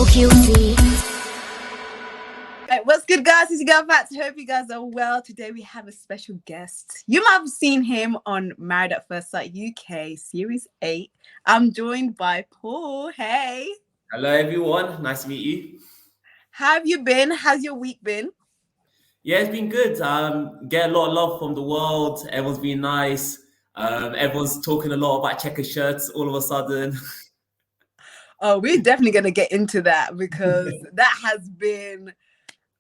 so guilty. Right, what's good, guys? It's your girl Fats. Hope you guys are well. Today we have a special guest. You might have seen him on Married at First Sight UK Series 8. I'm joined by Paul. Hey. Hello, everyone. Nice to meet you. How have you been? How's your week been? Yeah, it's been good. Get a lot of love from the world. Everyone's been nice. Everyone's talking a lot about checker shirts all of a sudden. Oh, we're definitely going to get into that because that has been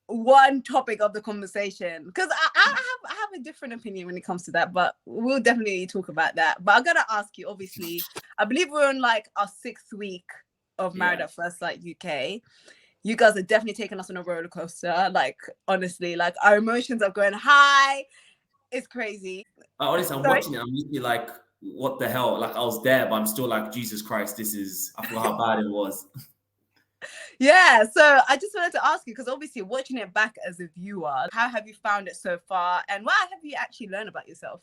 one topic of the conversation. Because I have a different opinion when it comes to that, but we'll definitely talk about that. But I got to ask you, obviously, I believe we're on like our 6th week of Married at First Sight UK. You guys are definitely taking us on a roller coaster. Like, honestly, like our emotions are going high. It's crazy. Honestly, I'm watching it. I'm literally like, what the hell? Like, I was there, but I'm still like, Jesus Christ, I forgot how bad it was. Yeah, so I just wanted to ask you, because obviously watching it back as a viewer, how have you found it so far? And what have you actually learned about yourself?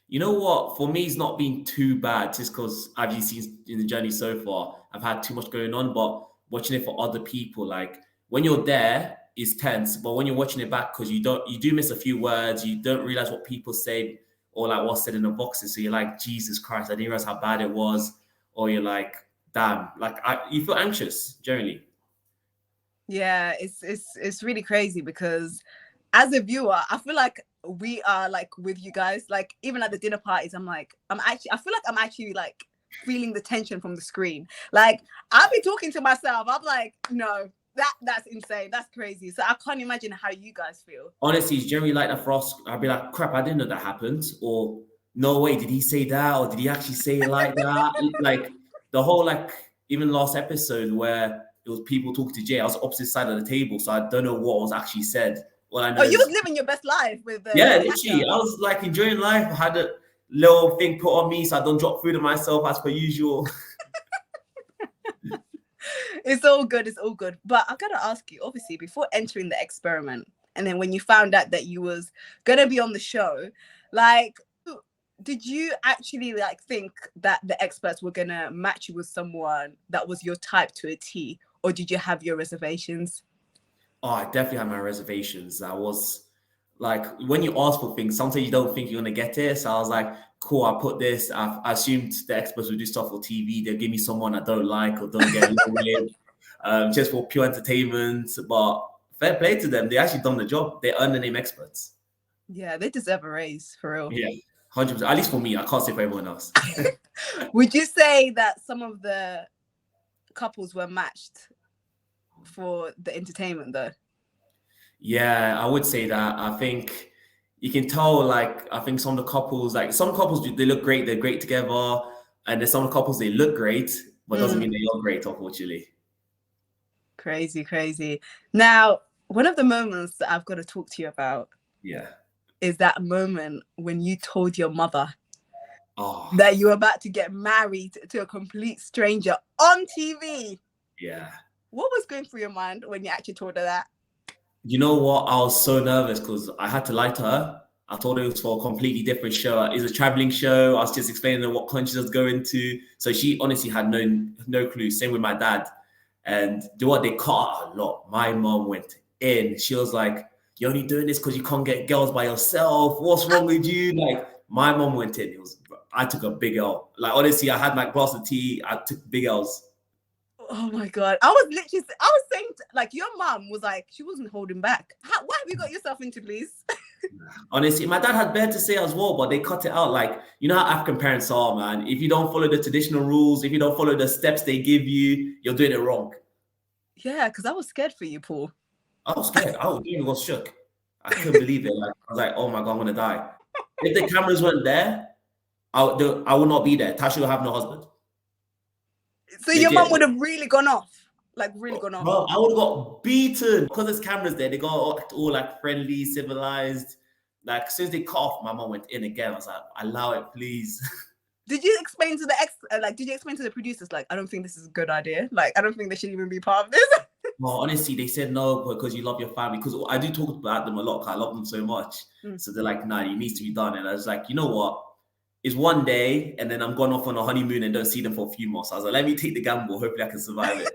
You know what? For me, it's not been too bad just because I've seen in the journey so far, I've had too much going on. But watching it for other people, like when you're there, it's tense. But when you're watching it back, because you do miss a few words, you don't realize what people say or like what's said in the boxes. So you're like, Jesus Christ, I didn't realize how bad it was. Or you're like, damn, like you feel anxious generally. Yeah, it's really crazy because as a viewer, I feel like we are like with you guys. Like even at the dinner parties, I feel like I'm actually like feeling the tension from the screen. Like I'll be talking to myself. I'm like, no, that's insane. That's crazy. So I can't imagine how you guys feel. Honestly, it's generally like that for us. I'd be like, crap, I didn't know that happened. Or no way, did he say that? Or did he actually say it like that? Like the whole like even last episode where it was people talking to Jay, I was opposite side of the table, so I don't know what was actually said. All I know you was living your best life with literally. I was like enjoying life. I had a little thing put on me so I don't drop food on myself as per usual. It's all good. It's all good. But I gotta ask you, obviously, before entering the experiment, and then when you found out that you was gonna be on the show, like, did you actually like think that the experts were gonna match you with someone that was your type to a T, or did you have your reservations? Oh, I definitely had my reservations. I was like, when you ask for things, sometimes you don't think you're gonna get it. So I was like, cool, I put this. I assumed the experts would do stuff for TV. They'll give me someone I don't like or don't get along with, just for pure entertainment. But fair play to them. They actually done the job. They earned the name experts. Yeah, they deserve a raise for real. Yeah, 100%. At least for me, I can't say for everyone else. Would you say that some of the couples were matched for the entertainment though? Yeah, I would say that. I think you can tell, like, I think some of the couples, like some couples, they look great, they're great together. And there's some couples, they look great, but doesn't mean they are great, unfortunately. Crazy. Now, one of the moments that I've got to talk to you about is that moment when you told your mother that you were about to get married to a complete stranger on TV. Yeah. What was going through your mind when you actually told her that? You know what? I was so nervous because I had to lie to her. I told her it was for a completely different show. It's a traveling show. I was just explaining to her what countries I was going to. So she honestly had no clue. Same with my dad. And do you know what? They caught a lot. My mom went in. She was like, "You're only doing this because you can't get girls by yourself. What's wrong with you?" Like, my mom went in. I took a big L. Like, honestly, I had my glass of tea. I took big L's. Oh my God. I was saying, like, your mom was like, she wasn't holding back. What have you got yourself into, please? Honestly, my dad had better to say as well, but they cut it out. Like, you know how African parents are, man. If you don't follow the traditional rules, if you don't follow the steps they give you, you're doing it wrong. Yeah, because I was scared for you, Paul. I was scared. I was shook. I couldn't believe it. Like, I was like, oh my God, I'm going to die. If the cameras weren't there, I would not be there. Tasha will have no husband. So your mom would have really gone off. Like, really gone off. Bro, I would have got beaten because there's cameras there. They got all like friendly, civilized. Like, as soon as they cut off, my mom went in again. I was like, allow it, please. Did you explain to the producers, like, I don't think this is a good idea? Like, I don't think they should even be part of this? Well, honestly, they said no because you love your family. Because I do talk about them a lot because I love them so much. So they're like, nah, it needs to be done. And I was like, you know what? It's one day and then I'm gone off on a honeymoon and don't see them for a few months. So I was like, let me take the gamble. Hopefully I can survive it.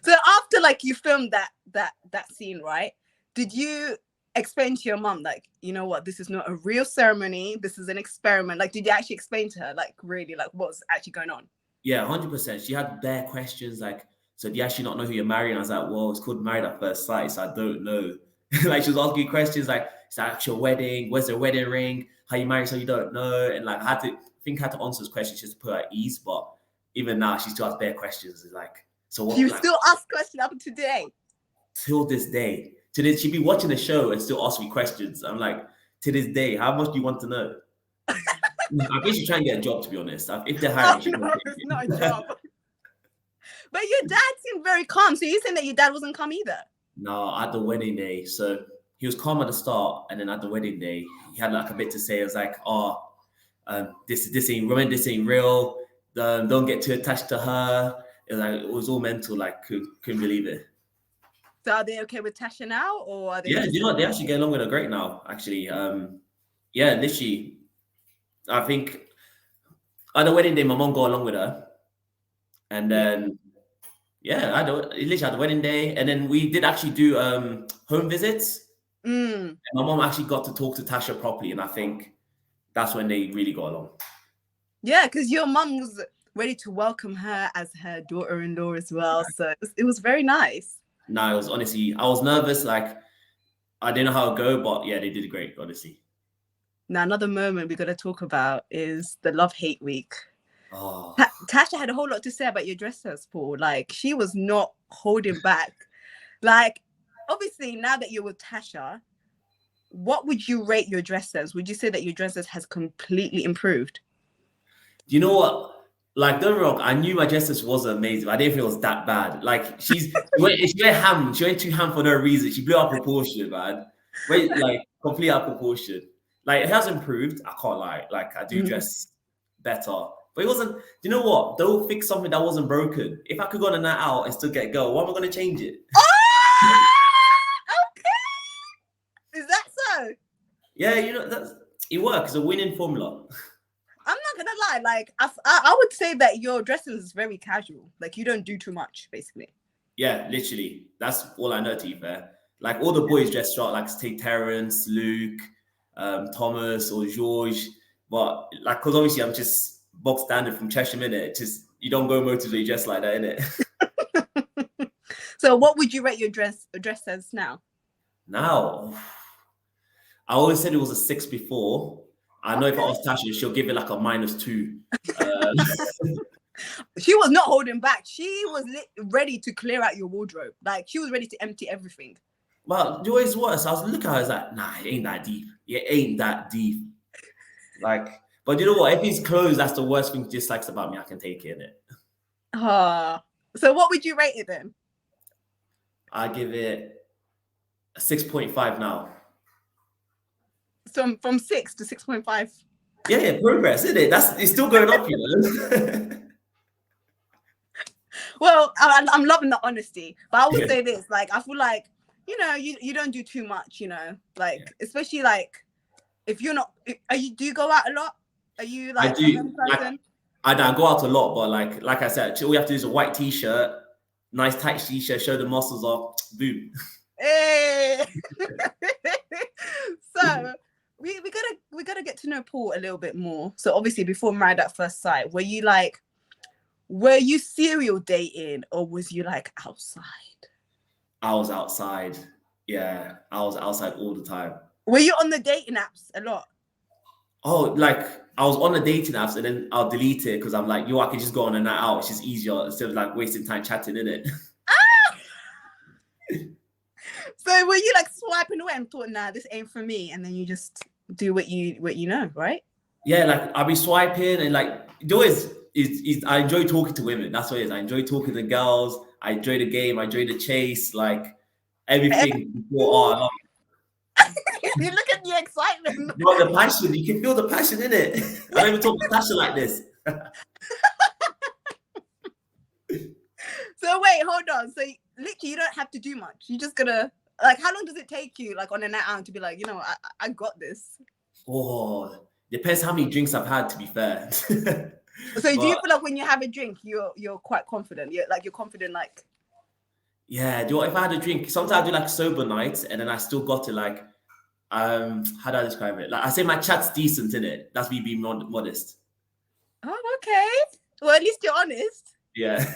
So after like you filmed that scene, right? Did you explain to your mom like, you know what, this is not a real ceremony, this is an experiment? Like, did you actually explain to her like really like what's actually going on? Yeah, 100%. She had bare questions like, so do you actually not know who you're marrying? I was like, well, it's called Married at First Sight, so I don't know. Like she was asking questions like, is that actual wedding? Where's the wedding ring? How you married so you don't know? And like I had to answer those questions just to put her at ease. But even now, she still has bare questions. It's like, so what? You Like, still ask questions up to today? till this day, to this, she'd be watching the show and still ask me questions. I'm like, to this day, how much do you want to know? I think she's trying to get a job, to be honest. If they're hiring, Oh, no, it's not a job. But your dad seemed very calm. So you saying that your dad wasn't calm either? No, at the wedding day. So he was calm at the start, and then at the wedding day, he had like a bit to say. It was like, "Oh, this ain't woman, this ain't real. Don't get too attached to her." It was all mental. Like couldn't believe it. So are they okay with Tasha now, or are they? Yeah, just... you know what? They actually get along with her great now. Actually, yeah, literally, I think at the wedding day, my mom got along with her, and then. Yeah, literally at the wedding day, and then we did actually do home visits. Mm. My mom actually got to talk to Tasha properly, and I think that's when they really got along. Yeah, because your mum was ready to welcome her as her daughter-in-law as well, so it was very nice. No, it was honestly, I was nervous, like I didn't know how it would go, but yeah, they did great, honestly. Now, another moment we got to talk about is the love-hate week. Oh. Tasha had a whole lot to say about your dresses, Paul. Like, she was not holding back. Like, obviously, now that you're with Tasha, what would you rate your dresses? Would you say that your dresses has completely improved? You know what? Like, don't get me wrong, I knew my dresses was amazing, but I didn't feel it was that bad. Like, she went ham. She went too ham for no reason. She blew out proportion, man. Wait, like, complete out proportion. Like, it has improved. I can't lie. Like, I do dress better. But it wasn't, you know what? Don't fix something that wasn't broken. If I could go on a night out and still get a girl, why am I going to change it? Oh! Okay. Is that so? Yeah, you know, it works. It's a winning formula. I'm not going to lie. Like, I would say that your dressing is very casual. Like, you don't do too much, basically. Yeah, literally. That's all I know, to be fair. Like, all the boys dress short, like, take Terrence, Luke, Thomas, or George. But, like, because obviously I'm just box standard from Cheshire, innit? Just you don't go motivate just like that, innit? So what would you rate your dress as now? Now, I always said it was a 6 before. I know if I ask Tasha, she'll give it like a -2. She was not holding back. She was ready to clear out your wardrobe. Like, she was ready to empty everything. But the way it's worse, I was looking at her, I was like, nah, it ain't that deep. It ain't that deep. Like, but you know what? If it's clothes, that's the worst thing she dislikes about me. I can take it, innit? So what would you rate it then? I give it a 6.5 now. So from 6 to 6.5. Yeah, progress, isn't it? It's still going up, you know. Well, I'm loving the honesty, but I would say this: like, I feel like, you know, you don't do too much, you know, like especially like if you're not. Do you go out a lot? Are you like I do. I go out a lot, but like I said, all you have to do is a white t-shirt, nice tight t-shirt, show the muscles off, boom. Hey. So we gotta get to know Paul a little bit more. So obviously, before Married at First Sight, were you serial dating, or was you like outside? I was outside. Yeah, I was outside all the time. Were you on the dating apps a lot? Oh, like I was on the dating apps and then I'll delete it because I'm like, I can just go on a night out. It's just easier instead of like wasting time chatting, innit? So were you like swiping away and thought, nah, this ain't for me, and then you just do what you know, right? Yeah, like I'll be swiping and like it always is I enjoy talking to women. That's what it is. I enjoy talking to girls. I enjoy the game. I enjoy the chase. Like everything before. You look at the excitement. No, the passion. You can feel the passion in it. I don't even talk to Tasha like this. So wait, hold on. So literally, you don't have to do much. You just gotta like. How long does it take you, like on a night out, to be like, you know, I got this? Oh, depends how many drinks I've had. To be fair. So do you feel like when you have a drink, you're quite confident? You're confident, like. Yeah, do you know, if I had a drink, sometimes I do like sober nights, and then I still got to like, how do I describe it? Like I say, my chat's decent in it. That's me being modest. Oh, okay. Well, at least you're honest. Yeah.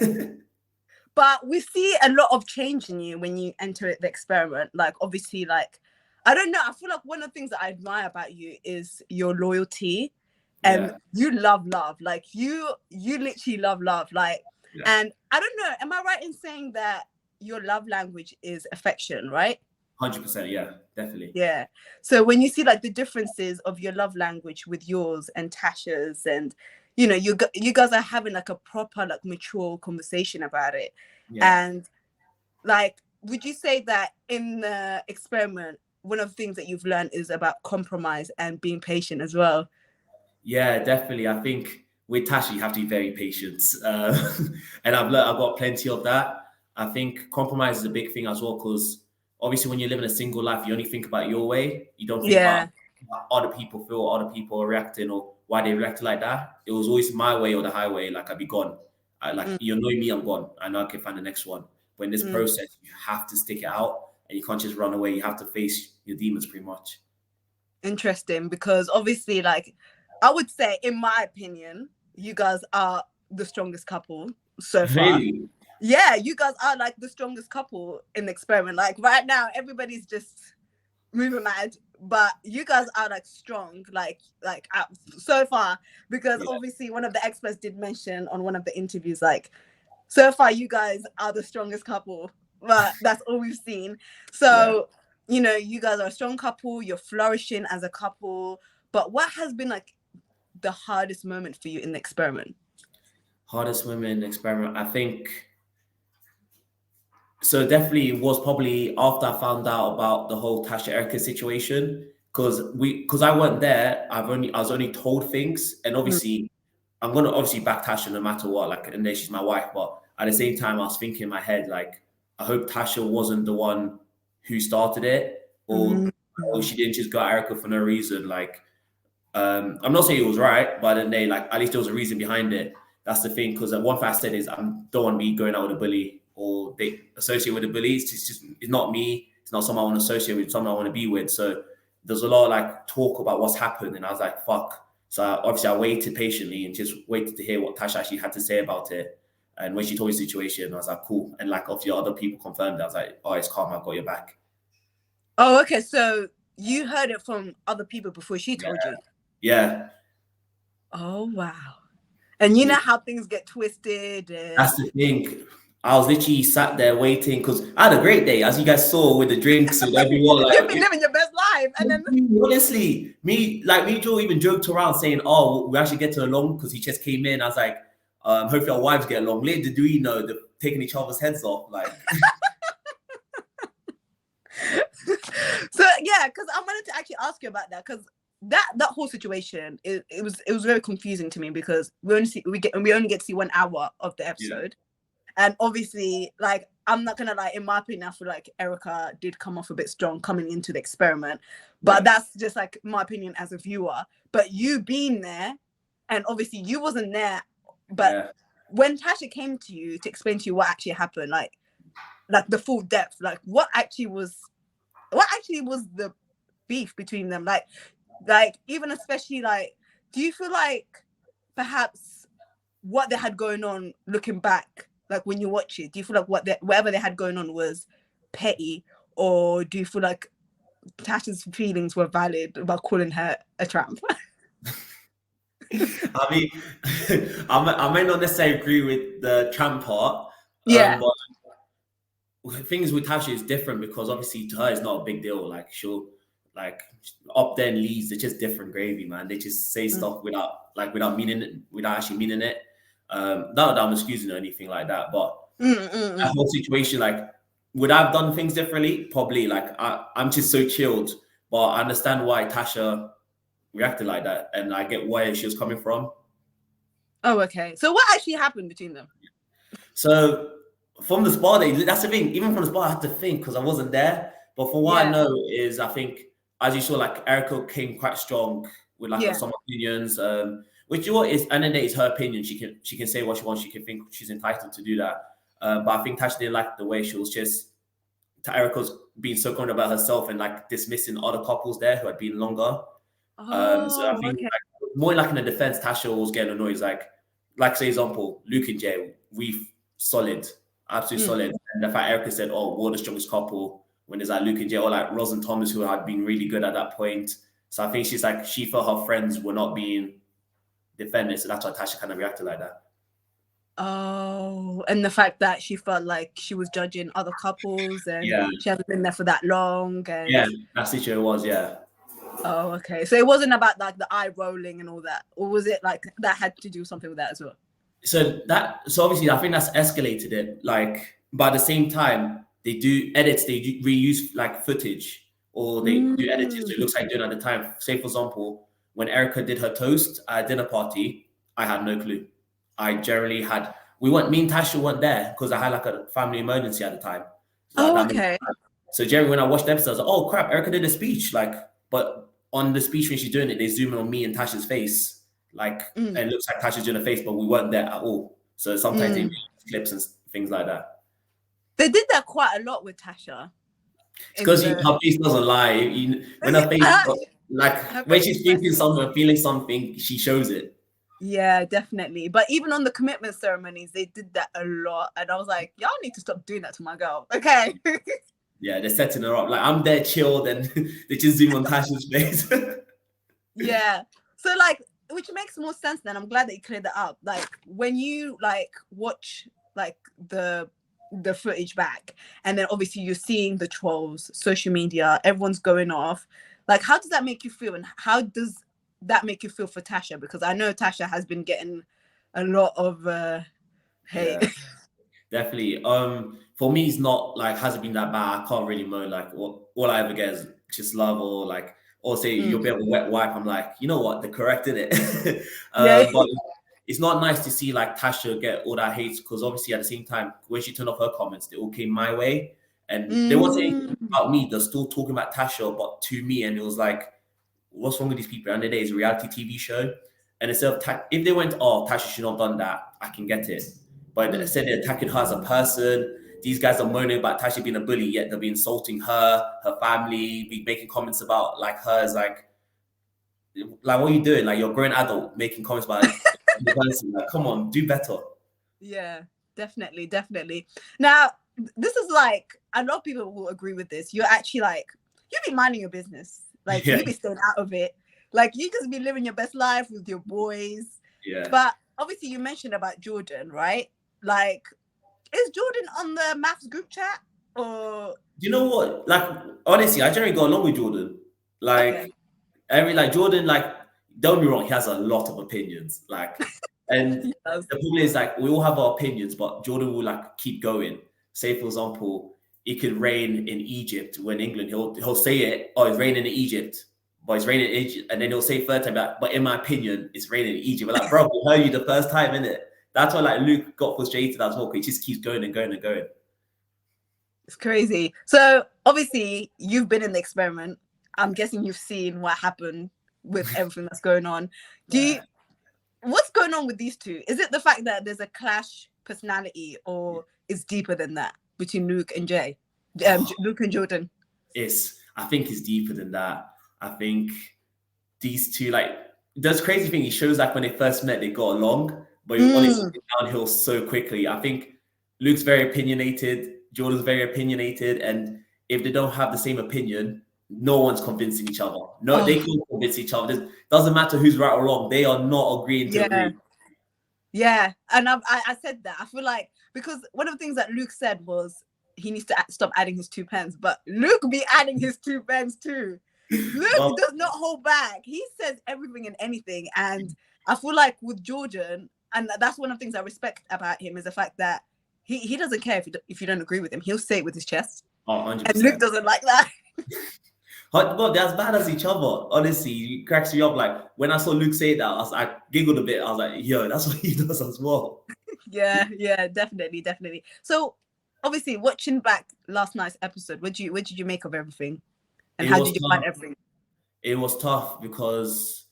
But we see a lot of change in you when you enter the experiment. Like, obviously, like, I don't know. I feel like one of the things that I admire about you is your loyalty, and Yeah. you love love. Like, you literally love love. Like, Yeah. and I don't know. Am I right in saying that your love language is affection, right? 100%. Yeah, definitely. Yeah. So when you see like the differences of your love language with yours and Tasha's, and you know, you guys are having like a proper, like, mature conversation about it. Yeah. And like, would you say that in the experiment, one of the things that you've learned is about compromise and being patient as well? Yeah, definitely. I think with Tasha, you have to be very patient. And I've got plenty of that. I think compromise is a big thing as well, because obviously when you're living a single life, you only think about your way. You don't think about Yeah. how other people feel, other people are reacting, or why they react like that. It was always my way or the highway. Like I'd be gone. You annoy me, I'm gone. I know I can find the next one. But in this process, you have to stick it out, and you can't just run away. You have to face your demons, pretty much. Interesting, because obviously, like, I would say, in my opinion, you guys are the strongest couple so far. Really? Yeah, you guys are like the strongest couple in the experiment. Like right now, everybody's just moving mad, but you guys are like strong, like so far. Because Yeah. obviously, one of the experts did mention on one of the interviews, like, so far you guys are the strongest couple, but that's all we've seen. So you know, you guys are a strong couple. You're flourishing as a couple. But what has been like the hardest moment for you in the experiment? Hardest women experiment, I think. So definitely it was probably after I found out about the whole Tasha Erica situation, because I weren't there. I was only told things, and obviously I'm gonna obviously back Tasha no matter what. Like, and then she's my wife, but at the same time, I was thinking in my head like, I hope Tasha wasn't the one who started it, or she didn't just go at Erica for no reason. Like, I'm not saying it was right, but then they like at least there was a reason behind it. That's the thing, because one thing I said is I don't want to be going out with a bully or they associate with a bully. It's not me. It's not someone I want to associate with. Someone I want to be with. So there's a lot of like talk about what's happened, and I was like, fuck. So obviously I waited patiently and just waited to hear what Tasha actually had to say about it. And when she told me the situation, I was like, cool. And like obviously other people confirmed it. I was like, oh, it's calm. I've got your back. Oh, okay. So you heard it from other people before she told you? Yeah. Oh, wow. And you know how things get twisted. That's the thing. I was literally sat there waiting because I had a great day, as you guys saw with the drinks and everyone. Like, you've been living your best life, and then honestly, me Joe even joked around saying, "Oh, we actually get along," because he just came in. I was like, "Hopefully our wives get along." Little did we know they're taking each other's heads off. Like, so yeah, because I wanted to actually ask you about that, because that whole situation, it was very confusing to me, because we only get to see 1 hour of the episode. And obviously, like, I'm not gonna lie, in my opinion, I feel like Erica did come off a bit strong coming into the experiment. But that's just like my opinion as a viewer. But you being there, and obviously you wasn't there, but when Tasha came to you to explain to you what actually happened, like the full depth, like what actually was the beef between them? Like even especially, like, do you feel like perhaps what they had going on, looking back, like when you watch it, do you feel like whatever they had going on was petty, or do you feel like Tasha's feelings were valid about calling her a tramp? I mean, I may not necessarily agree with the tramp part. But things with Tasha is different, because obviously to her it's not a big deal. Like she'll like up there and leaves, they're just different gravy, man. They just say stuff without meaning it, without actually meaning it. Not that I'm excusing or anything like that, but that whole situation, like, would I have done things differently? Probably. Like I'm just so chilled, but I understand why Tasha reacted like that, and I get where she was coming from. Oh, okay. So what actually happened between them? So from the spa day, that's the thing. Even from the spa, I had to think because I wasn't there. But from what I know is, I think, as you saw, like Erica came quite strong with like some opinions. Which, you know, is, and then it's her opinion. She can say what she wants. She can think she's entitled to do that. But I think Tasha didn't like the way she was just, Erica was being so confident about herself and like dismissing other couples there who had been longer. So I think Okay. like, more like in the defense, Tasha was getting annoyed. It's like say example, Luke and Jay, we solid, absolutely solid. And the fact Erica said, "Oh, we're the strongest couple," when there's like Luke and Jay, or like Roz and Thomas, who had been really good at that point. So I think she's like, she felt her friends were not being defended, so that's why Tasha kind of reacted like that. Oh, and the fact that she felt like she was judging other couples and Yeah. she hasn't been there for that long. And Yeah, that's the issue. It was, yeah. oh, okay. So it wasn't about like the eye rolling and all that, or was it like that had to do something with that as well? So obviously I think that's escalated it. Like, but at the same time, they do edits, they do reuse like footage, or they do edits, so it looks like doing at the time. Say for example, when Erica did her toast at a dinner party, I had no clue. I generally had, me and Tasha weren't there because I had like a family emergency at the time. So okay. So Jerry, when I watched the episode, I was like, oh crap, Erica did a speech. Like, but on the speech when she's doing it, they zoom in on me and Tasha's face. Like, and it looks like Tasha's doing a face, but we weren't there at all. So sometimes they make clips and things like that. They did that quite a lot with Tasha. Because her face doesn't lie. When her face, when she's thinking something, feeling something, she shows it. Yeah, definitely. But even on the commitment ceremonies, they did that a lot. And I was like, y'all need to stop doing that to my girl. Okay. Yeah, they're setting her up. Like, I'm there chilled and they just zoom on Tasha's face. Yeah. So like, which makes more sense then. I'm glad that you cleared that up. Like when you like watch like the footage back, and then obviously you're seeing the trolls, social media, everyone's going off. Like, how does that make you feel? And how does that make you feel for Tasha? Because I know Tasha has been getting a lot of hate. Yeah, definitely. For me, it's not like, hasn't been that bad. I can't really moan. Like, all I ever get is just love, or like, or say you're a bit of a wet wipe. I'm like, you know what? They corrected it. But it's not nice to see like Tasha get all that hate, because obviously at the same time, when she turned off her comments, they all came my way, and they weren't saying about me. They're still talking about Tasha, but to me, and it was like, what's wrong with these people? And the day is a reality TV show, and instead of if they went, oh, Tasha should not have done that, I can get it. But instead they're attacking her as a person. These guys are moaning about Tasha being a bully, yet they'll be insulting her, her family, be making comments about like her as like what are you doing? Like, you're a grown adult making comments about the person. Like, come on, do better. Yeah, definitely. Now, this is like, a lot of people will agree with this. You're actually like, you be minding your business. Like, you be staying out of it. Like, you just be living your best life with your boys. Yeah. But obviously you mentioned about Jordan, right? Like, is Jordan on the MAFS group chat? Or you know what? Like, honestly, I generally go along with Jordan. Like, Jordan, like, don't be wrong, he has a lot of opinions. Like, and the problem is, like, we all have our opinions, but Jordan will like keep going. Say, for example, it could rain in Egypt when England, he'll say it, oh, it's raining in Egypt, but it's raining in Egypt, and then he'll say third time that, but in my opinion, it's raining in Egypt. We're like, bro, we heard you the first time, innit? That's why like Luke got frustrated as well, because he just keeps going and going and going. It's crazy. So obviously you've been in the experiment. I'm guessing you've seen what happened with everything that's going on. What's going on with these two? Is it the fact that there's a clash personality, or is deeper than that between Luke and Jay? Luke and Jordan? I think it's deeper than that. I think these two, like, there's crazy thing. He shows like when they first met, they got along, but it honestly went downhill so quickly. I think Luke's very opinionated, Jordan's very opinionated, and if they don't have the same opinion, no one's convincing each other. No, they can't convince each other. It doesn't matter who's right or wrong. They are not agreeing to agree. Yeah, and I said that. I feel like, because one of the things that Luke said was he needs to stop adding his 2 pence, but Luke be adding his 2 pence too. Luke does not hold back. He says everything and anything, and I feel like with Jordan, and that's one of the things I respect about him, is the fact that he doesn't care if you don't agree with him. He'll say it with his chest. 100%. And Luke doesn't like that. Well, they're as bad as each other. Honestly, it cracks me up. Like, when I saw Luke say that, I giggled a bit. I was like, yo, that's what he does as well. Yeah, definitely. So obviously, watching back last night's episode, what did you make of everything? And how did you find everything? It was tough because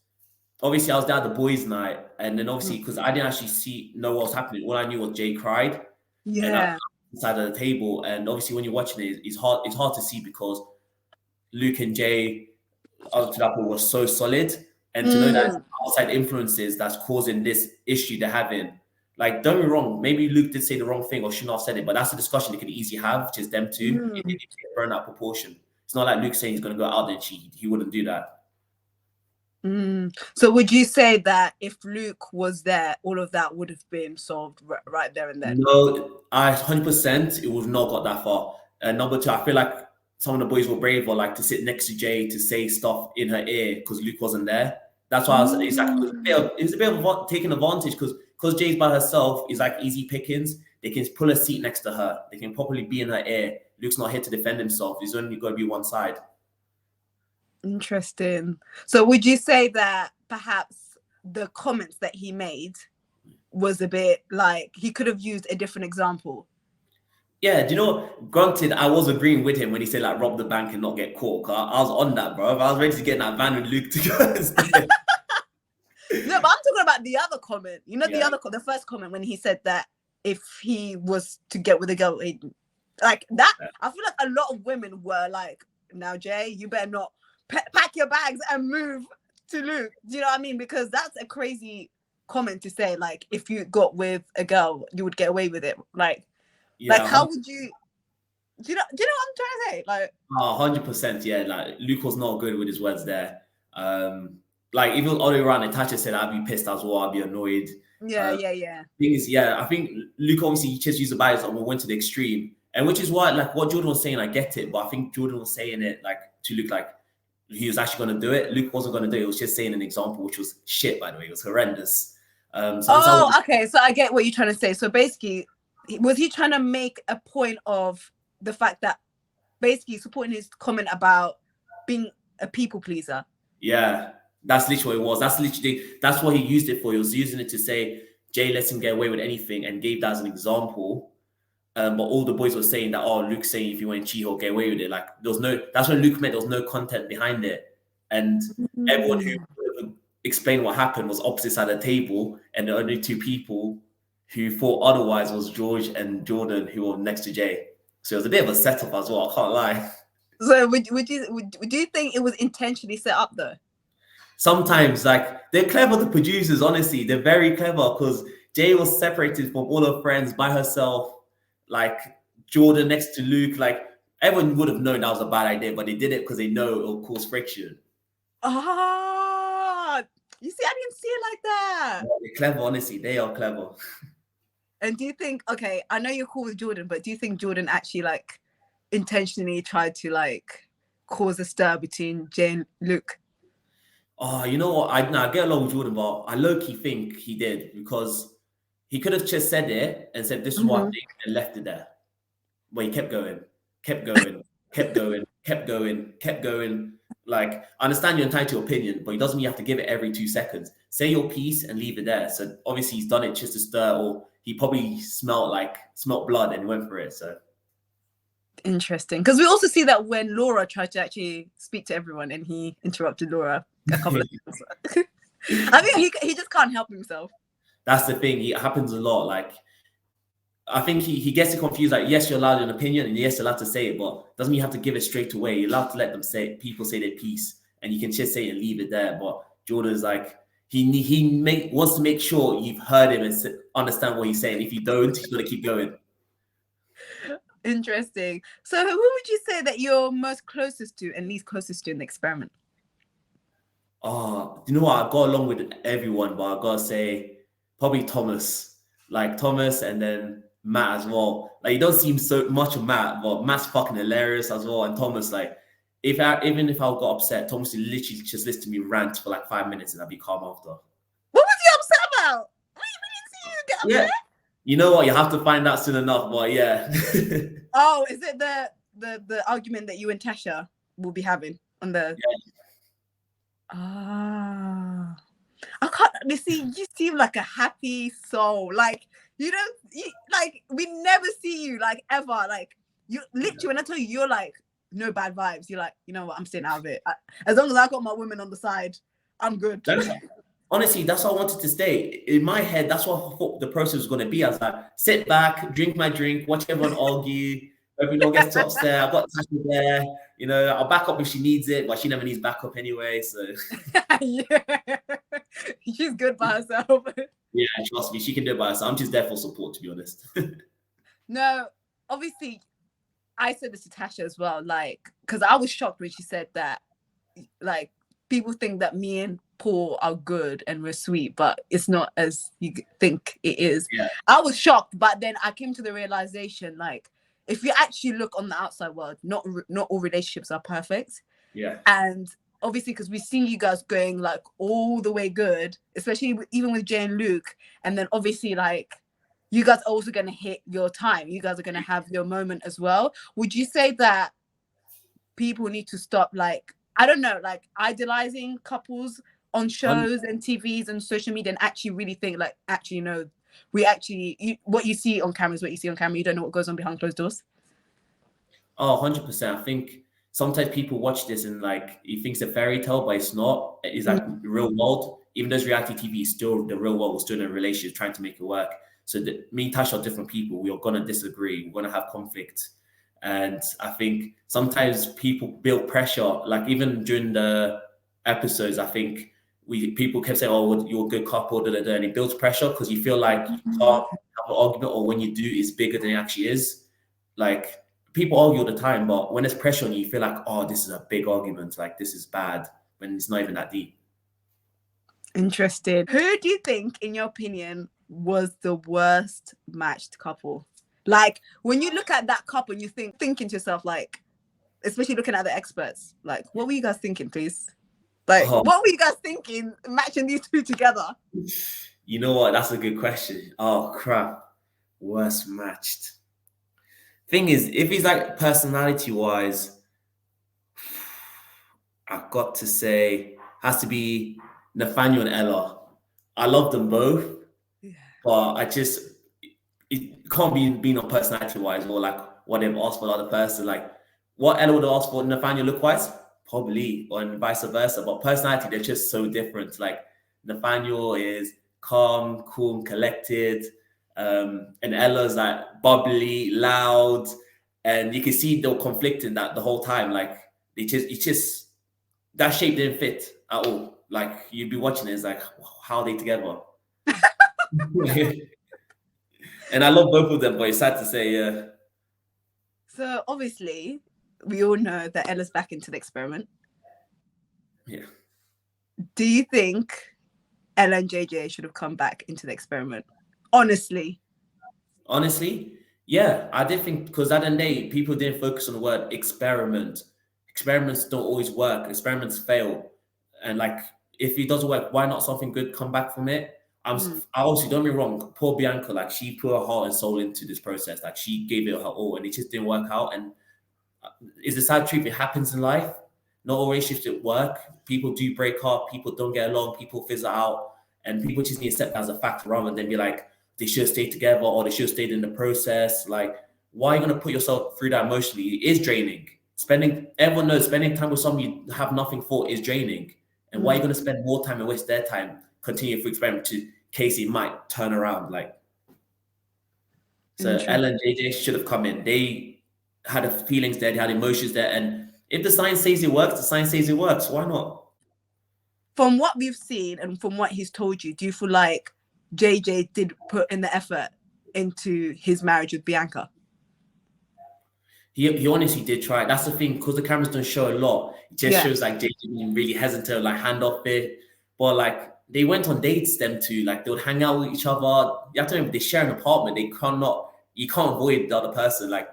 obviously I was there at the boys' night, and then obviously because I didn't actually know what was happening. All I knew was Jay cried. and Yeah. inside of the table. And obviously, when you're watching it, it's hard. It's hard to see because Luke and Jay, up to that point, was so solid, and to know that Mm, outside influences that's causing this issue they're having. Like, don't be wrong. Maybe Luke did say the wrong thing or shouldn't have said it, but that's a discussion they could easily have, just them two. It mm, needs to get burned out of proportion. It's not like Luke saying he's going to go out there and cheat. He wouldn't do that. mm. So would you say that if Luke was there, all of that would have been solved right there and then? No, I 100% it would not got that far. And number two, I feel like some of the boys were braver, like to sit next to Jay to say stuff in her ear because Luke wasn't there. That's why I was. It's like it was a bit of taking advantage because Jay's by herself. It's like easy pickings. They can pull a seat next to her. They can probably be in her ear. Luke's not here to defend himself. He's only got to be one side. Interesting. So would you say that perhaps the comments that he made was a bit like he could have used a different example? Yeah, do you know what? Granted, I was agreeing with him when he said like rob the bank and not get caught. 'Cause I was on that, bro. I was ready to get in that van with Luke to go instead. No, but I'm talking about the other comment. You know, Yeah. the first comment when he said that if he was to get with a girl, like that. I feel like a lot of women were like, "Now, Jay, you better not pack your bags and move to Luke." Do you know what I mean? Because that's a crazy comment to say. Like, if you got with a girl, you would get away with it. Like Yeah, how would you? Do you know what I'm trying to say? Like, 100%. Yeah, like Luke was not good with his words there. Like even all the way around, Natasha said I'd be pissed as well. I'd be annoyed. yeah. Thing is, yeah, I think Luke obviously just used the bias and we went to the extreme, and which is why, like, what Jordan was saying, I get it, but I think Jordan was saying it like to Luke, like he was actually going to do it. Luke wasn't going to do it. He was just saying an example, which was shit, by the way. It was horrendous. So Oh, okay. So I get what you're trying to say. So basically, was he trying to make a point of the fact that basically supporting his comment about being a people pleaser? yeah, that's literally what it was. That's what he used it for. He was using it to say Jay lets him get away with anything and gave that as an example. But all the boys were saying that, oh, Luke's saying if you want to cheat or get away with it. Like that's when Luke meant there was no content behind it. And everyone who explained what happened was opposite side of the table. And the only two people who thought otherwise was George and Jordan, who were next to Jay. So it was a bit of a setup as well, I can't lie. So would you think it was intentionally set up though? Sometimes, like, they're clever, the producers, honestly. They're very clever because Jay was separated from all her friends by herself. Like, Jordan next to Luke. Like, everyone would have known that was a bad idea, but they did it because they know it'll cause friction. Ah, you see, I didn't see it like that. Yeah, they're clever, honestly. They are clever. And do you think, okay, I know you're cool with Jordan, but do you think Jordan actually like intentionally tried to like cause a stir between Jay and Luke? Oh, you know what? I get along with Jordan, but I low-key think he did because he could have just said it and said, this is what I think, and left it there. But he kept going, kept going, kept going, kept going, kept going. Like, I understand you're entitled to your opinion, but it doesn't mean you have to give it every 2 seconds. Say your piece and leave it there. So obviously he's done it just to stir, or he probably smelt blood and went for it. So Interesting, because we also see that when Laura tried to actually speak to everyone and he interrupted Laura a couple of times. I think he just can't help himself. that's the thing. It happens a lot. Like, I think he gets it confused. Like, yes, you're allowed an opinion, and yes, you're allowed to say it, but doesn't mean you have to give it straight away. You're allowed to let people say their piece, and you can just say it and leave it there. But Jordan's like he wants to make sure you've heard him and understand what he's saying. If you don't, he's gonna keep going. Interesting. So who would you say that you're most closest to and least closest to in the experiment? Oh, you know what? I got along with everyone, but I gotta say probably Thomas. Like Thomas and then Matt as well. Like, you don't see so much of Matt, but Matt's fucking hilarious as well. And Thomas, like, even if I got upset, Thomas would literally just listen to me rant for like 5 minutes and I'd be calm after. What was he upset about? We didn't see you get upset. Yeah. You know what? You have to find out soon enough, but yeah. Oh, is it the argument that you and Tasha will be having on the? Yeah. Ah, I can't. You see, you seem like a happy soul. Like like we never see you like ever. Like you literally, when I tell you, you're like no bad vibes. You're like, you know what? I'm staying out of it. As long as I got my women on the side, I'm good. honestly, that's what I wanted to stay. In my head, that's what I thought the process was going to be. I was like, sit back, drink my drink, watch everyone argue. Everyone gets too upset. I've got Tasha there. You know, I'll back up if she needs it, but she never needs backup anyway. So Yeah. She's good by herself. yeah, trust me, she can do it by herself. I'm just there for support, to be honest. No, obviously, I said this to Tasha as well, like, because I was shocked when she said that, like, people think that me and Paul are good and we're sweet, but it's not as you think it is. Yeah. I was shocked, but then I came to the realization, like, if you actually look on the outside world, not all relationships are perfect. Yeah. And obviously, because we've seen you guys going like all the way good, especially even with Jay and Luke, and then obviously like you guys are also going to hit your time. You guys are going to have your moment as well. Would you say that people need to stop, like, I don't know, like idolizing couples on shows and TVs and social media, and actually really think like, actually, no, what you see on camera is what you see on camera. You don't know what goes on behind closed doors. Oh, 100%. I think sometimes people watch this and like, you think it's a fairy tale, but it's not. It's like the real world. Even though it's reality TV, is still the real world. We're still in a relationship trying to make it work. So me and Tasha are different people. We are going to disagree. We're going to have conflict. And I think sometimes people build pressure. Like even during the episodes, I think people kept saying, "Oh, you're a good couple," and it builds pressure because you feel like you can't have an argument, or when you do, it's bigger than it actually is. Like people argue all the time, but when there's pressure on you, you feel like, "Oh, this is a big argument. Like this is bad," when it's not even that deep. Interesting. Who do you think, in your opinion, was the worst matched couple? Like when you look at that couple, you thinking to yourself, like, especially looking at the experts, like, what were you guys thinking, please? Like, what were you guys thinking matching these two together? You know what? That's a good question. Oh crap, worst matched. Thing is, if he's like personality wise, I've got to say has to be Nathaniel and Ella. I love them both, but it can't be on personality wise or like what they've asked for the other person. Like what Ella would have asked for Nathaniel look wise, probably, or and vice versa. But personality, they're just so different. Like Nathaniel is calm, cool, and collected, and Ella's like bubbly, loud, and you can see they're conflicting that the whole time. Like it's just that shape didn't fit at all. Like you'd be watching it, it's like, how are they together? And I love both of them, but it's sad to say, yeah. So obviously, we all know that Ella's back into the experiment. Yeah. Do you think Ella and JJ should have come back into the experiment? Honestly, yeah, I did think, because at the end of the day, people didn't focus on the word experiment. Experiments don't always work. Experiments fail, and like if it doesn't work, why not something good come back from it? I obviously, don't be wrong. Poor Bianca, like she put her heart and soul into this process. Like she gave it her all, and it just didn't work out. And it's the sad truth. It happens in life. Not all relationships work. People do break up. People don't get along. People fizzle out, and people just need to accept that as a fact rather than be like they should have stayed together or they should have stayed in the process. Like, why are you gonna put yourself through that emotionally? It is draining. Everyone knows spending time with someone you have nothing for is draining. And why are you gonna spend more time and waste their time continue for experiment to case it might turn around? Like, so Ella and JJ should have come in. They had the feelings there, they had emotions there, and if the science says it works, the science says it works. Why not? From what we've seen and from what he's told you, do you feel like JJ did put in the effort into his marriage with Bianca? He honestly did try. That's the thing, because the cameras don't show a lot. It just shows like JJ being really hesitant, like hand off it. But like they went on dates, them two. Like they would hang out with each other. You have to remember, they share an apartment. You can't avoid the other person. Like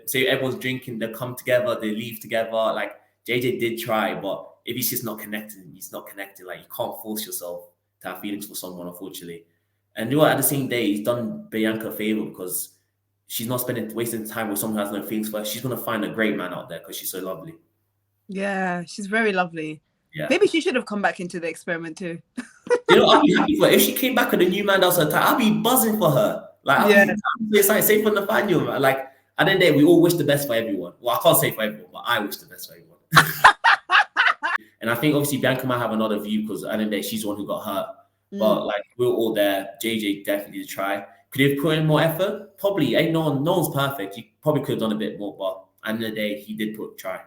say everyone's drinking, they come together, they leave together. Like JJ did try, but if he's just not connected, he's not connected. Like you can't force yourself to have feelings for someone, unfortunately. And you know, at the same day, he's done Bianca a favor because she's not wasting time with someone who has no feelings for her. She's gonna find a great man out there because she's so lovely. Yeah, she's very lovely. Yeah. Maybe she should have come back into the experiment too. You know, I'd be happy for her. If she came back with a new man that was her type, I'd be buzzing for her. Like, I'd be excited. Same for Nathaniel, man. Like, at the end of the day, we all wish the best for everyone. Well, I can't say for everyone, but I wish the best for everyone. And I think obviously Bianca might have another view because at the end of the day, she's the one who got hurt. But like we were all there. JJ definitely did try. Could he have put in more effort? Probably. Ain't no one's perfect. He probably could have done a bit more, but at the end of the day, he did try.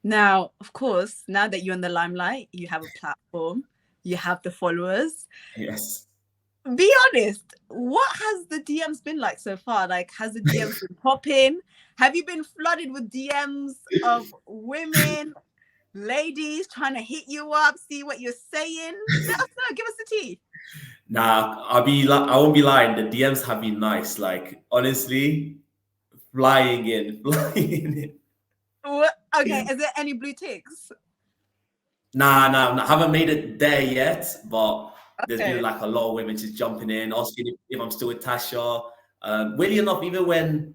Now, of course, now that you're in the limelight, you have a platform, you have the followers. Yes. Be honest, what has the DMs been like so far? Like, has the DMs been popping? Have you been flooded with DMs of women, ladies trying to hit you up, see what you're saying? Let us know, give us the tea. Nah, I won't be lying. The DMs have been nice. Like honestly, flying in. What? Okay, is there any blue ticks? Nah, I haven't made it there yet, but there's Okay. been like a lot of women just jumping in, asking if I'm still with Tasha. Weirdly enough, even when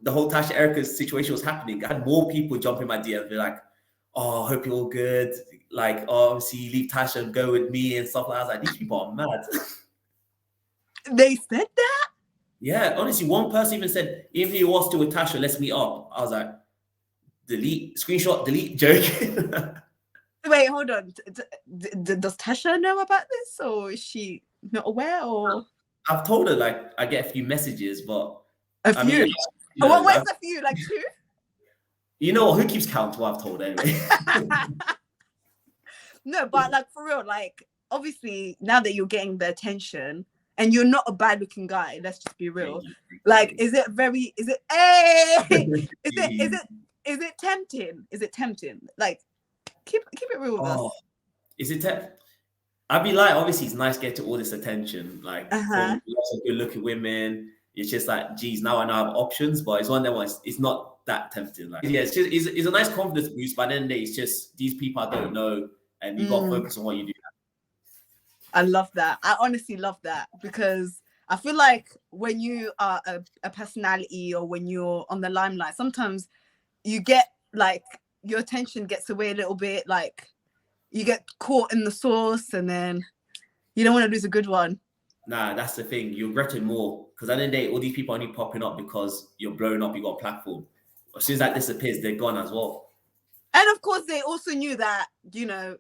the whole Tasha Erica situation was happening, I had more people jump in my DMs, be like, "Oh, I hope you're all good." Like, "Oh, obviously leave Tasha and go with me" and stuff like that. I was like, these people are mad. They said that? Yeah, honestly, one person even said, "Even if you was still with Tasha, let's meet up." I was like, delete, screenshot, delete, joking. Wait, hold on. Does Tasha know about this, or is she not aware? Or I've told her like I get a few messages, but a I few? mean, you know, What's a few? Like 2? you know who keeps count? What I've told anyway. No, but like for real, like obviously now that you're getting the attention and you're not a bad looking guy, let's just be real. Like, is it tempting? Is it tempting? Like, keep it real with us. Is it? I'd be like, obviously, it's nice getting all this attention, like from lots of good-looking women. It's just like, geez, now I know I have options, but it's one of them ones. It's not that tempting. Like, yeah, it's a nice confidence boost. But then it's just these people I don't know, and you got to focus on what you do. I love that. I honestly love that because I feel like when you are a personality or when you're on the limelight, sometimes you get like your attention gets away a little bit, like you get caught in the sauce and then you don't want to lose a good one. Nah, that's the thing. You regret it more because at the end of the day, all these people are only popping up because you're blowing up, you got a platform. As soon as that disappears, they're gone as well. And of course, they also knew that, you know,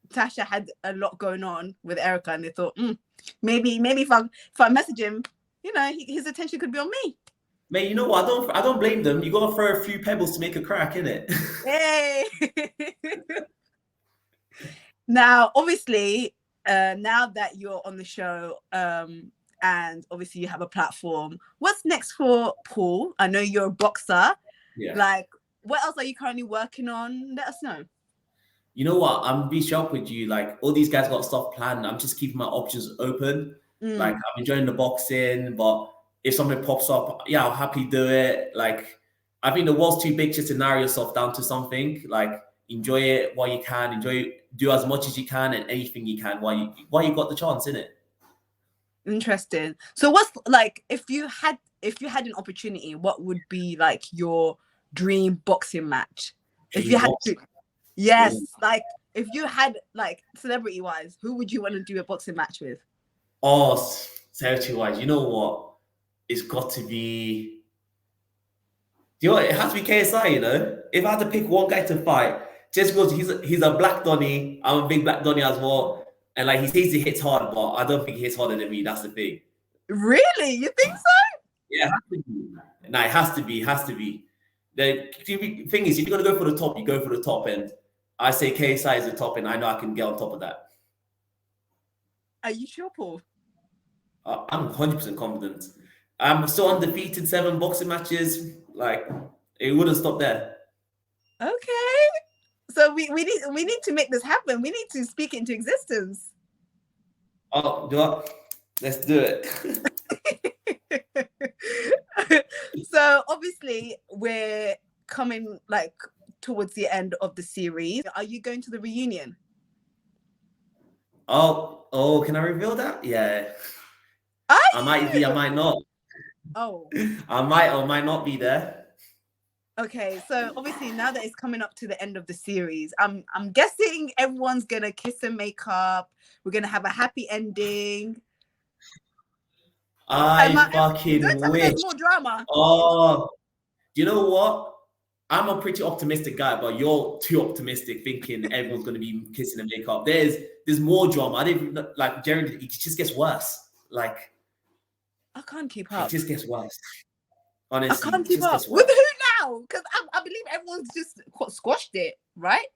Tasha had a lot going on with Erica and they thought, maybe if I message him, you know, his attention could be on me. Mate, you know what? I don't blame them. You gotta throw a few pebbles to make a crack, innit? Hey. Now, obviously, now that you're on the show, and obviously you have a platform, what's next for Paul? I know you're a boxer. Yeah. Like, what else are you currently working on? Let us know. You know what? I'm be shocked with you. Like all these guys got stuff planned. I'm just keeping my options open. Like I'm enjoying the boxing, but if something pops up, yeah, I'll happily do it. Like I think the world's too big just to narrow yourself down to something. Like enjoy it while you can. Do as much as you can and anything you can while you got the chance, innit? Interesting. So what's like if you had an opportunity, what would be like your dream boxing match? If you had to, yes, like if you had like celebrity wise, who would you want to do a boxing match with? Oh, celebrity wise, you know what? It's got to be. Do you know what? It has to be KSI. You know, if I had to pick one guy to fight, just because he's a black Donny, I'm a big black Donny as well, and like he says he hits hard, but I don't think he hits harder than me. That's the thing. Really? You think so? Yeah, it has to be. Nah, it has to be. It has to be. The thing is, if you're gonna go for the top, you go for the top, and I say KSI is the top, and I know I can get on top of that. Are you sure, Paul? I'm 100% confident. I'm still undefeated, 7 boxing matches. Like it wouldn't stop there. Okay. So we need to make this happen. We need to speak it into existence. Oh, let's do it. So obviously we're coming like towards the end of the series. Are you going to the reunion? Oh, can I reveal that? Yeah. I might be, I might not. Oh. I might or might not be there. Okay, so obviously now that it's coming up to the end of the series, I'm guessing everyone's gonna kiss and make up. We're gonna have a happy ending. I fucking wish. There's more drama. Oh, do you know what? I'm a pretty optimistic guy, but you're too optimistic, thinking everyone's going to be kissing and makeup. There's more drama. I didn't even like Jerry. It just gets worse. Like I can't keep it up. just gets worse. I Honestly, can't it keep just up. gets With worse. who now? Because I believe everyone's just squashed it, right?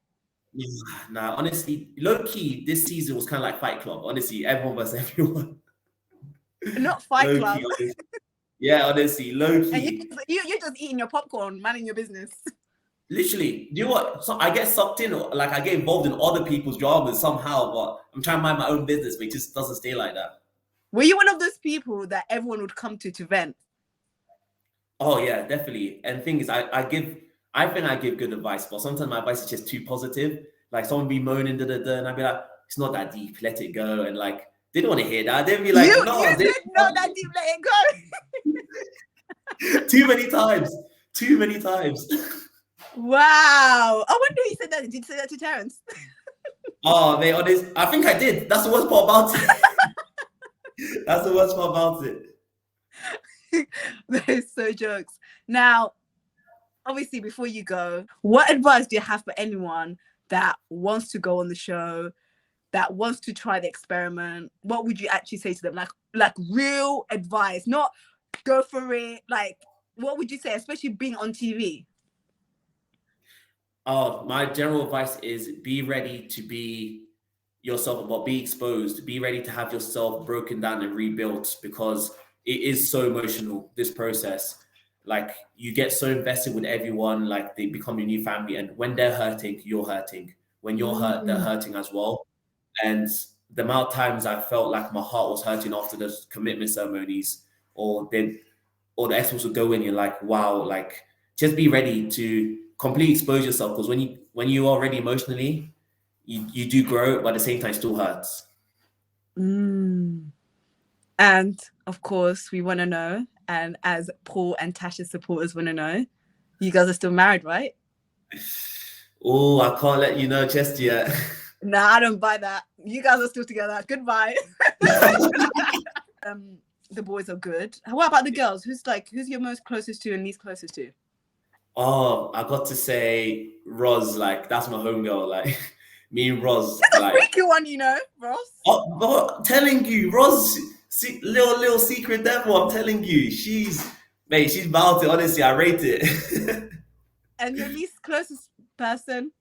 Yeah, nah, honestly, low key, this season was kind of like Fight Club. Honestly, everyone versus everyone. Not Fight Low Club. key, honestly. Yeah, honestly, low And key. you're just eating your popcorn, minding your business. Literally, do you know what? So I get sucked in, or like I get involved in other people's dramas somehow, but I'm trying to mind my own business, but it just doesn't stay like that. Were you one of those people that everyone would come to vent? Oh yeah, definitely. And the thing is, I think I give good advice, but sometimes my advice is just too positive. Like someone be moaning, and I'd be like, it's not that deep, let it go. And like, they don't want to hear that. They'd be like, You no, said not that deep, let it go. too many times, too many times. Wow. I wonder who you said that. Did you say that to Terrence? Oh, they honest. I think I did. That's the worst part about it. That's the worst part about it. They're so jokes. Now, obviously, before you go, what advice do you have for anyone that wants to go on the show, that wants to try the experiment? What would you actually say to them? Like real advice, not go for it. Like, what would you say, especially being on TV? Oh, my general advice is be ready to be yourself, but be exposed. Be ready to have yourself broken down and rebuilt because it is so emotional, this process. Like you get so invested with everyone, like they become your new family. And when they're hurting, you're hurting. When you're hurt, they're hurting as well. And the amount of times I felt like my heart was hurting after those commitment ceremonies, or then or the essence will go in, you're like, wow, like just be ready to completely expose yourself because when you are ready emotionally, you do grow, but at the same time, it still hurts. Mm. And of course, we want to know, and as Paul and Tasha's supporters want to know, you guys are still married, right? Oh, I can't let you know just yet. Nah, I don't buy that. You guys are still together. Goodbye. The boys are good. What about the girls? Who's your most closest to and least closest to? Oh, I got to say, Roz, like that's my homegirl. Like me and Roz, That's a like freaky one, you know, Ross. oh, but I'm telling you, Roz, little secret devil. I'm telling you, she's about it. Honestly, I rate it. And your least closest person?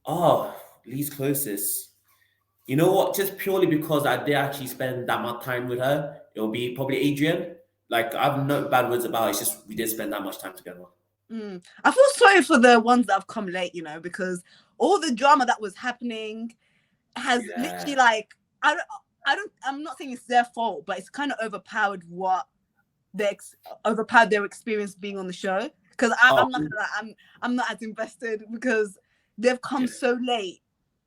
Oh, least closest. You know what? Just purely because I did actually spend that much time with her, it'll be probably Adrian. Like I have no bad words about it. It's just we did spend that much time together. I feel sorry for the ones that have come late, you know, because all the drama that was happening has literally like I'm not saying it's their fault, but it's kind of overpowered their experience being on the show. Because I'm not gonna lie, I'm not as invested because they've come so late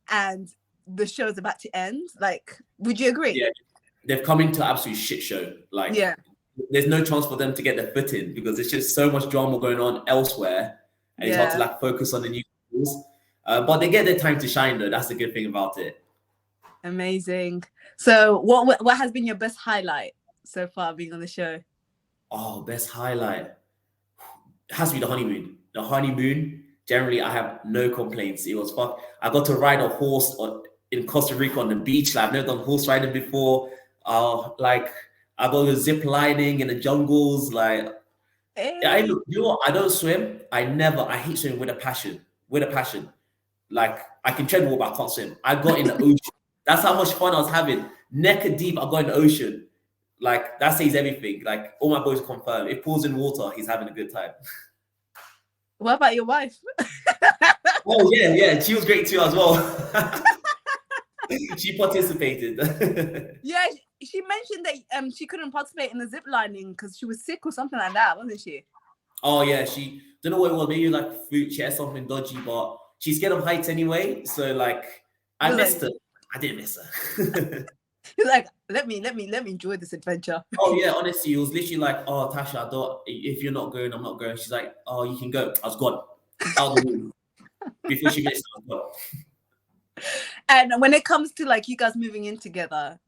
and the show is about to end. Like, would you agree? Yeah, they've come into an absolute shit show. Like, there's no chance for them to get their foot in because there's just so much drama going on elsewhere, and it's hard to like focus on the new rules. But they get their time to shine, though. That's the good thing about it. Amazing. So, what has been your best highlight so far being on the show? Oh, best highlight. It has to be the honeymoon. The honeymoon, generally, I have no complaints. It was fun. I got to ride a horse in Costa Rica on the beach. Like, I've never done horse riding before. Like, I got to zip lining in the jungles. Like, you know what? I don't swim. I hate swimming with a passion. With a passion. Like, I can tread water, but I can't swim. I got in the ocean. That's how much fun I was having. Neck deep, I got in the ocean. Like, that says everything. Like, all my boys confirm. If Paul's in water, he's having a good time. What about your wife? Oh, yeah. She was great too as well. She participated. Yeah, she mentioned that she couldn't participate in the zip lining because she was sick or something like that, wasn't she? Oh, yeah. She, don't know what it was. Maybe like food. She had something dodgy, but she's scared of heights anyway. So, like, I missed her. I didn't miss her. He's like, let me enjoy this adventure. Oh yeah, honestly, it was literally like, oh Tasha, I don't. If you're not going, I'm not going. She's like, oh, you can go. I was gone out the room before she missed. I was gone. And when it comes to like you guys moving in together,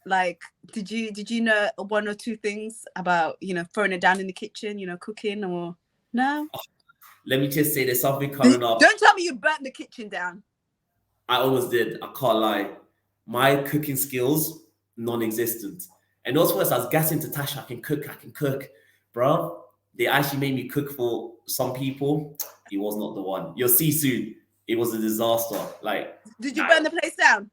like, did you know one or two things about throwing it down in the kitchen, cooking or no? let me just say there's something coming up. Don't tell me you burnt the kitchen down. I almost did. I can't lie. My cooking skills, non-existent. And also, worse, I was gassing to Tasha, I can cook. Bro, they actually made me cook for some people. It was not the one. You'll see soon. It was a disaster. Like, did you burn the place down?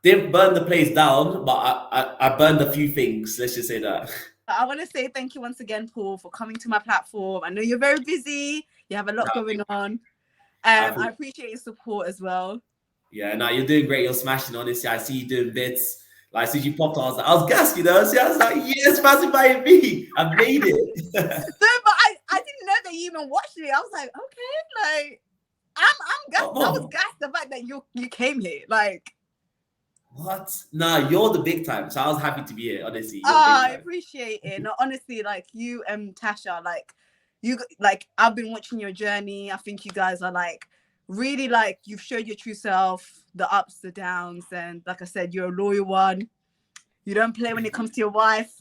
Didn't burn the place down, but I burned a few things. Let's just say that. I want to say thank you once again, Paul, for coming to my platform. I know you're very busy. You have a lot going on. I appreciate your support as well. Yeah, no, you're doing great. You're smashing, honestly. I see you doing bits. Like, as soon as you popped on, I was gassed, you know? So I was like, yes, passing by me. I've made it. No, but I didn't know that you even watched it. I was like, okay, like, I'm gassed. I was gassed the fact that you came here. Like, what? Nah, you're the big time. So I was happy to be here, honestly. I appreciate it. No, honestly, like, you and Tasha, like, I've been watching your journey. I think you guys are, like, really, like, you've showed your true self, the ups, the downs, and like I said, you're a loyal one. You don't play when it comes to your wife.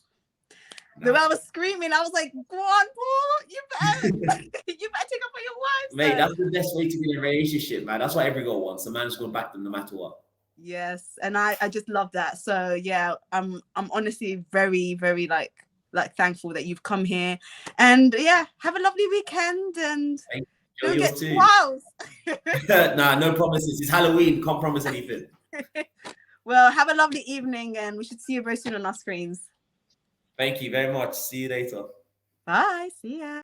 No. The way I was screaming, I was like, go on, Paul, you better take up for your wife. Mate, that's the best way to be in a relationship, man. That's what every girl wants. A man's going to back them no matter what. Yes, and I just love that. So yeah, I'm honestly very, very like thankful that you've come here, and yeah, have a lovely weekend and don't get too. Nah, no promises. It's Halloween. Can't promise anything. Well, have a lovely evening, and we should see you very soon on our screens. Thank you very much. See you later. Bye. See ya.